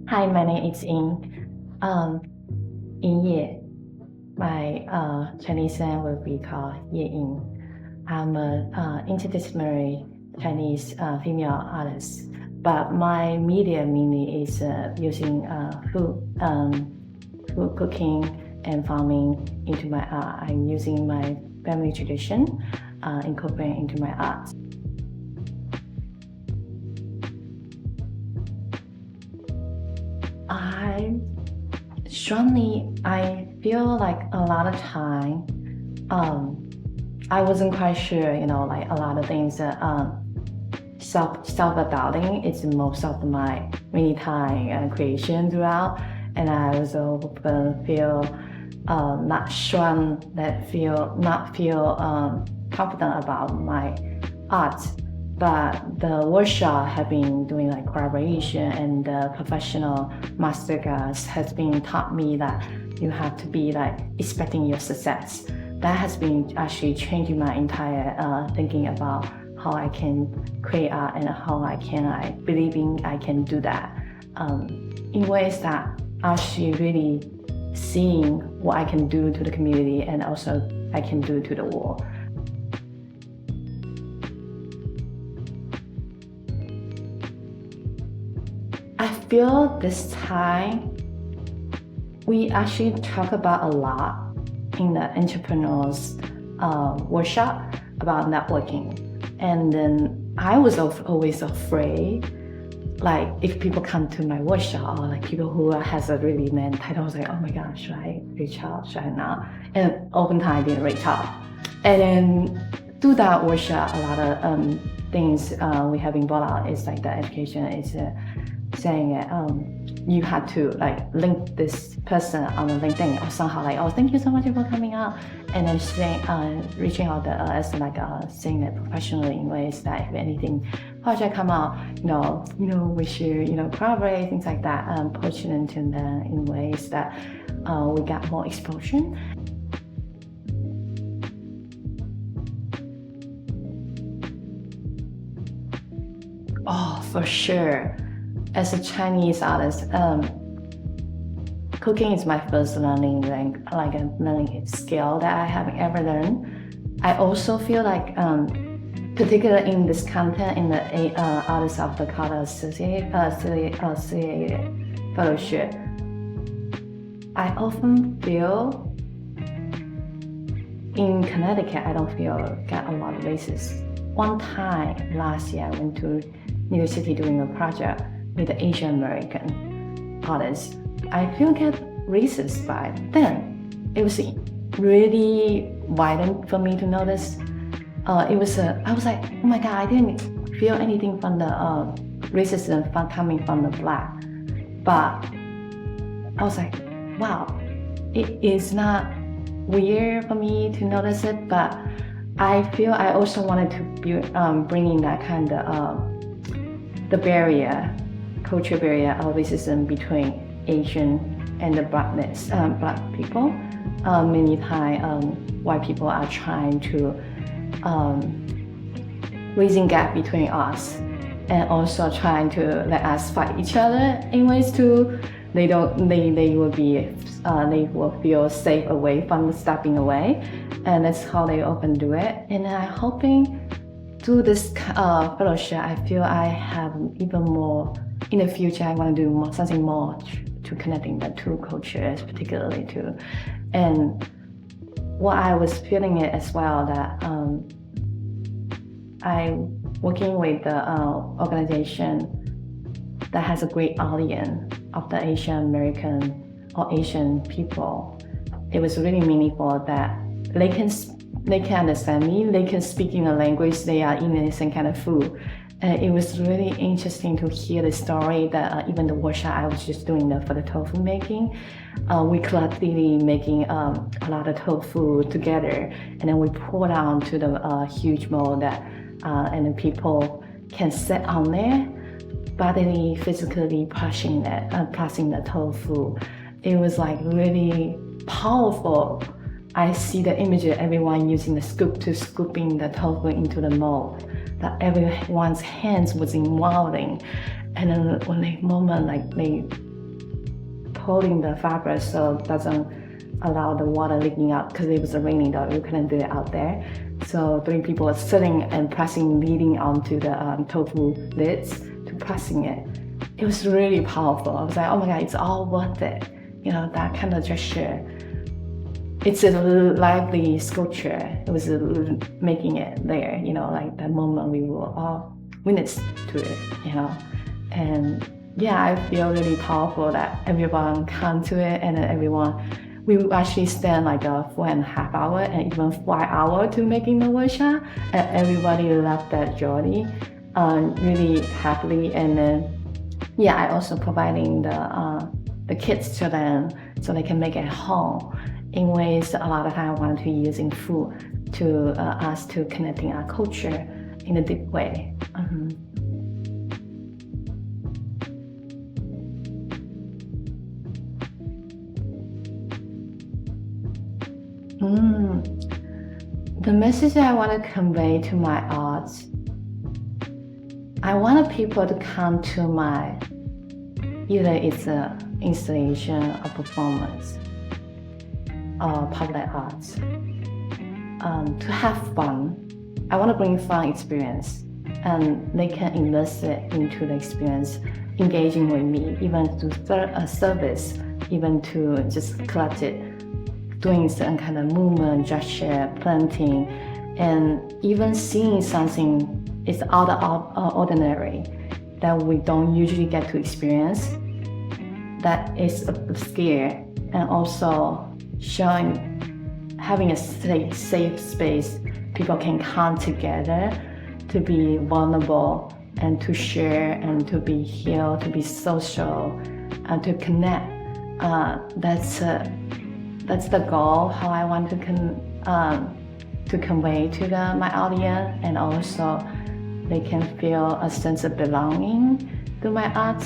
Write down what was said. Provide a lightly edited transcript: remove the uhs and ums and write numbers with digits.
Hi, my name is Ying Ye. My Chinese name will be called Ying. I'm a interdisciplinary Chinese female artist, but my media mainly is using food cooking and farming into my art. I'm using my family tradition, incorporating into my art. I feel like a lot of time, I wasn't quite sure, like a lot of things that self-doubting is most of my many time creation throughout, and I also feel not sure not feel confident about my art. But the workshop have been doing like collaboration, and the professional masterclass has been taught me that you have to be like expecting your success. That has been actually changing my entire thinking about how I can create art and how I believing I can do that in ways that actually really seeing what I can do to the community and also I can do to the world. I feel this time we actually talk about a lot in the entrepreneurs workshop about networking, and then I was always afraid, like if people come to my workshop or like people who has a really main title, I was like, oh my gosh, should I reach out, should I not? And oftentimes I didn't reach out. And then through that workshop, a lot of things we have been brought out is like the education is saying you had to like link this person on the LinkedIn or somehow like, oh, thank you so much for coming out, and then saying reaching out as like saying it professionally in ways that if anything project come out, we should collaborate, things like that, pushing into them in ways that we got more exposure. Oh, for sure. As a Chinese artist, cooking is my first learning learning skill that I haven't ever learned. I also feel like, particularly in this content in the Artists of the Color Associated Fellowship, I often feel in Connecticut, I don't feel get a lot of racist. One time last year, I went to New York City doing a project with the Asian American artists. I feel get racist by then. It was really violent for me to notice. I was like, oh my god, I didn't feel anything from the racism coming from the black, but I was like, wow, it is not weird for me to notice it, but I feel I also wanted to bring in that kind of the barrier, culture barrier of racism between Asian and the black people. Many times, white people are trying to raising gap between us, and also trying to let us fight each other in ways to they will feel safe away from stepping away, and that's how they often do it. And I'm hoping through this fellowship, I feel I have even more in the future. I want to do something more to connecting the two cultures, particularly too. And what I was feeling it as well that I'm working with the organization that has a great audience of the Asian American or Asian people. It was really meaningful that they can understand me, they can speak in a language, they are eating the same kind of food. And it was really interesting to hear the story that even the workshop I was just doing for the tofu making, we collectively making a lot of tofu together, and then we pour it onto the huge mold that, and then people can sit on there, bodily, physically processing the tofu. It was like really powerful. I see the image of everyone using the scoop to scooping the tofu into the mold, that everyone's hands was involving. And then when the moment like they holding the fabric so it doesn't allow the water leaking out, because it was raining though, we couldn't do it out there. So 3 people were sitting and pressing, leading onto the tofu lids to pressing it. It was really powerful. I was like, oh my God, it's all worth it. That kind of gesture. It's a lively sculpture. It was making it there, like that moment we were all witness to it, And yeah, I feel really powerful that everyone come to it, and then we actually spend like a 4.5 hour and even 5 hours to making the workshop, and everybody loved that journey really happily. And then I also providing the kits to them so they can make it home in ways a lot of time I wanted to using food to us to connecting our culture in a deep way. The message I want to convey to my art, I want people to come to either it's an installation, a performance, or public art, to have fun. I want to bring fun experience, and they can invest it into the experience, engaging with me, even to a service, even to just collect it, doing some kind of movement, gesture, planting, and even seeing something is out of ordinary that we don't usually get to experience. That is a scare, and also having a safe space people can come together to be vulnerable and to share and to be healed, to be social, and to connect. That's the goal, how I want to convey to my audience, and also they can feel a sense of belonging to my art.